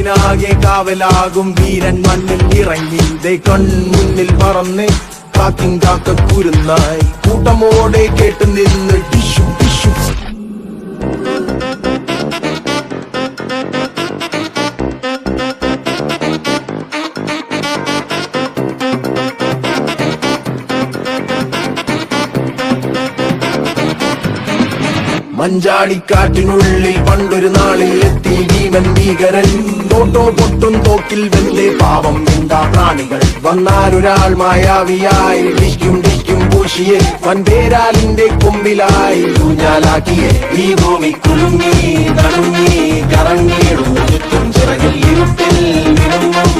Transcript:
നാടിനാകെ കാവലാകും വീരൻ മണ്ണിൽ ഇറങ്ങി കൺമുന്നിൽ പറന്ന് കാക്കിൻ കാക്ക കുരുന്നായി കൂട്ടമോടെ കേട്ട് നിന്ന് ടിഷു ടിഷു. മഞ്ചാടിക്കാറ്റിനുള്ളിൽ പണ്ടൊരു നാളിൽ എത്തി ഭീമൻ ഭീകരൻ തോട്ടോ പൊട്ടും തോക്കിൽ വെന്തേ പാവം എന്താ പ്രാണികൾ വന്നാലൊരാൾ മായാവിയായി ഡിക്കും ഡിക്കും പൂശിയെ വൻപേരാലിന്റെ കൊമ്പിലായി ഊഞ്ഞാലാക്കിയെ ഈ ഭൂമി കുലുങ്ങി തണുങ്ങി കറങ്ങിയിടും ചുറ്റും ചിറകിൽ ഇരുട്ടിൽ വിടുങ്ങും